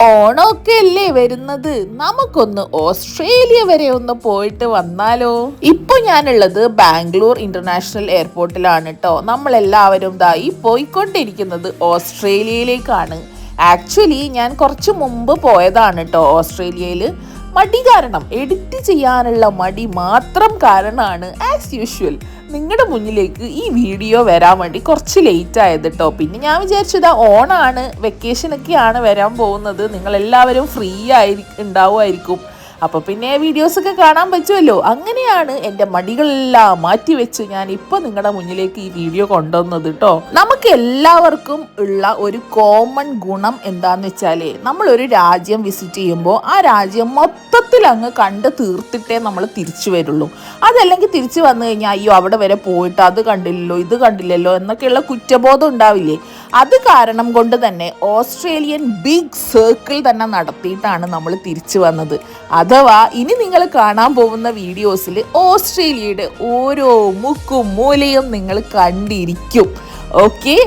ഓണമൊക്കെ അല്ലേ വരുന്നത്, നമുക്കൊന്ന് ഓസ്ട്രേലിയ വരെ ഒന്ന് പോയിട്ട് വന്നാലോ? ഇപ്പൊ ഞാനുള്ളത് ബാംഗ്ലൂർ ഇന്റർനാഷണൽ എയർപോർട്ടിലാണ് കേട്ടോ. നമ്മളെല്ലാവരും ഈ പോയിക്കൊണ്ടിരിക്കുന്നത് ഓസ്ട്രേലിയയിലേക്കാണ്. ആക്ച്വലി ഞാൻ കുറച്ച് മുമ്പ് പോയതാണ് കേട്ടോ ഓസ്ട്രേലിയയിൽ. മടി കാരണം, എഡിറ്റ് ചെയ്യാനുള്ള മടി മാത്രം കാരണമാണ് ആസ് യൂഷ്വൽ നിങ്ങളുടെ മുന്നിലേക്ക് ഈ വീഡിയോ വരാൻ വേണ്ടി കുറച്ച് ലേറ്റ് ആയത് കേട്ടോ. പിന്നെ ഞാൻ വിചാരിച്ചത് ഓണാണ്, വെക്കേഷനൊക്കെയാണ് വരാൻ പോകുന്നത്, നിങ്ങളെല്ലാവരും ഫ്രീ ഉണ്ടാവുമായിരിക്കും, അപ്പോൾ പിന്നെ വീഡിയോസൊക്കെ കാണാൻ പറ്റുമല്ലോ. അങ്ങനെയാണ് എൻ്റെ മടികളെല്ലാം മാറ്റിവെച്ച് ഞാൻ ഇപ്പോൾ നിങ്ങളുടെ മുന്നിലേക്ക് ഈ വീഡിയോ കൊണ്ടുവന്നത് കേട്ടോ. നമുക്ക് എല്ലാവർക്കും ഉള്ള ഒരു കോമൺ ഗുണം എന്താന്ന് വെച്ചാൽ, നമ്മളൊരു രാജ്യം വിസിറ്റ് ചെയ്യുമ്പോൾ ആ രാജ്യം മൊത്തത്തിൽ അങ്ങ് കണ്ട് തീർത്തിട്ടേ നമ്മൾ തിരിച്ചു വരുള്ളൂ. അതല്ലെങ്കിൽ തിരിച്ചു വന്നു കഴിഞ്ഞാൽ അയ്യോ അവിടെ വരെ പോയിട്ട് അത് കണ്ടില്ലല്ലോ ഇത് കണ്ടില്ലല്ലോ എന്നൊക്കെയുള്ള കുറ്റബോധം ഉണ്ടാവില്ലേ. അത് കാരണം കൊണ്ട് തന്നെ ഓസ്ട്രേലിയൻ ബിഗ് സർക്കിൾ തന്നെ നടത്തിയിട്ടാണ് നമ്മൾ തിരിച്ചു വന്നത്. അഥവാ ഇനി നിങ്ങൾ കാണാൻ പോകുന്ന വീഡിയോസിൽ ഓസ്ട്രേലിയയുടെ ഓരോ മുക്കും മൂലയും നിങ്ങൾ കണ്ടിരിക്കും. ഓക്കെ,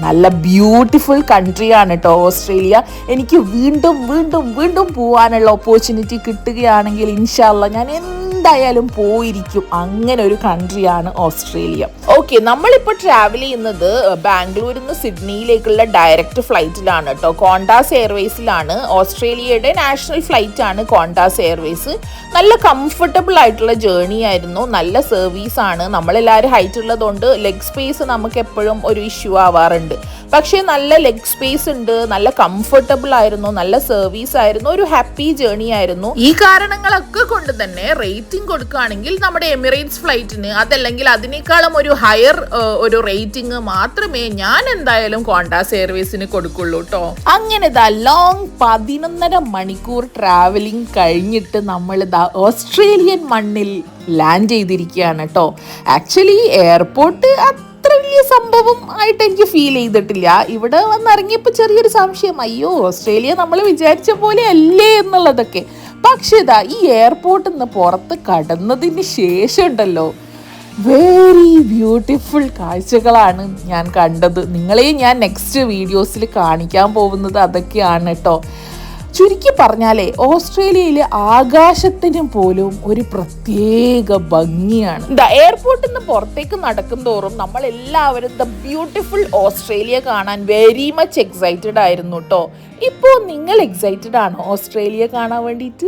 നല്ല ബ്യൂട്ടിഫുൾ കൺട്രിയാണ് കേട്ടോ ഓസ്ട്രേലിയ. എനിക്ക് വീണ്ടും വീണ്ടും വീണ്ടും പോകാനുള്ള ഓപ്പർച്യൂണിറ്റി കിട്ടുകയാണെങ്കിൽ ഇൻഷാ അല്ലാ ഞാൻ എന്തായാലും പോയിരിക്കും. അങ്ങനെ ഒരു കൺട്രിയാണ് ഓസ്ട്രേലിയ. ഓക്കെ, നമ്മളിപ്പോൾ ട്രാവൽ ചെയ്യുന്നത് ബാംഗ്ലൂരിൽ നിന്ന് സിഡ്നിയിലേക്കുള്ള ഡയറക്റ്റ് ഫ്ലൈറ്റിലാണ് കേട്ടോ. കോണ്ടാസ് എയർവേസിലാണ്. ഓസ്ട്രേലിയയുടെ നാഷണൽ ഫ്ലൈറ്റ് ആണ് കോണ്ടാസ് എയർവേസ്. നല്ല കംഫർട്ടബിൾ ആയിട്ടുള്ള ജേർണി ആയിരുന്നു, നല്ല സർവീസാണ്. നമ്മളെല്ലാവരും ഹൈറ്റ് ഉള്ളതുകൊണ്ട് ലെഗ് സ്പേസ് നമുക്ക് എപ്പോഴും ഒരു ഇഷ്യൂ ആവാറുണ്ട്. പക്ഷേ നല്ല ലെഗ് സ്പേസ് ഉണ്ട്, നല്ല കംഫർട്ടബിൾ ആയിരുന്നു, നല്ല സർവീസ് ആയിരുന്നു, ഒരു ഹാപ്പി ജേർണി ആയിരുന്നു. ഈ കാരണങ്ങളൊക്കെ കൊണ്ട് തന്നെ റേറ്റിംഗ് കൊടുക്കുകയാണെങ്കിൽ നമ്മുടെ എമിറേറ്റ്സ് ഫ്ലൈറ്റിന്, അതല്ലെങ്കിൽ അതിനേക്കാളും ഒരു ഹയർ ഒരു റേറ്റിംഗ് മാത്രമേ ഞാൻ എന്തായാലും കോണ്ടാസ് എയർവേസിന് കൊടുക്കുള്ളൂ കേട്ടോ. അങ്ങനെ ലോങ് 11.5 മണിക്കൂർ ട്രാവലിംഗ് കഴിഞ്ഞിട്ട് നമ്മൾ ഓസ്ട്രേലിയൻ മണ്ണിൽ ലാൻഡ് ചെയ്തിരിക്കുകയാണ് കേട്ടോ. ആക്ച്വലി എയർപോർട്ട് അത്ര വലിയ സംഭവം ആയിട്ട് എനിക്ക് ഫീൽ ചെയ്തിട്ടില്ല. ഇവിടെ വന്നിറങ്ങിയപ്പോൾ ചെറിയൊരു സംശയം, അയ്യോ ഓസ്ട്രേലിയ നമ്മൾ വിചാരിച്ച പോലെ അല്ലേ എന്നുള്ളതൊക്കെ. പക്ഷേ ഈ എയർപോർട്ടിൽ നിന്ന് പുറത്ത് കടന്നതിന് ശേഷം ഉണ്ടല്ലോ, വെരി ബ്യൂട്ടിഫുൾ കാഴ്ചകളാണ് ഞാൻ കണ്ടത്. നിങ്ങളെയും ഞാൻ നെക്സ്റ്റ് വീഡിയോസിൽ കാണിക്കാൻ പോകുന്നത് അതൊക്കെയാണ് കേട്ടോ. ചുരുക്കി പറഞ്ഞാലേ ഓസ്ട്രേലിയയിലെ ആകാശത്തിന് പോലും ഒരു പ്രത്യേക ഭംഗിയാണ്. എയർപോർട്ടിൽ നിന്ന് പുറത്തേക്ക് നടക്കും തോറും നമ്മൾ എല്ലാവരും ബ്യൂട്ടിഫുൾ ഓസ്ട്രേലിയ കാണാൻ വെരി മച്ച് എക്സൈറ്റഡ് ആയിരുന്നു കേട്ടോ. ഇപ്പോൾ നിങ്ങൾ എക്സൈറ്റഡ് ആണോ ഓസ്ട്രേലിയ കാണാൻ വേണ്ടിയിട്ട്?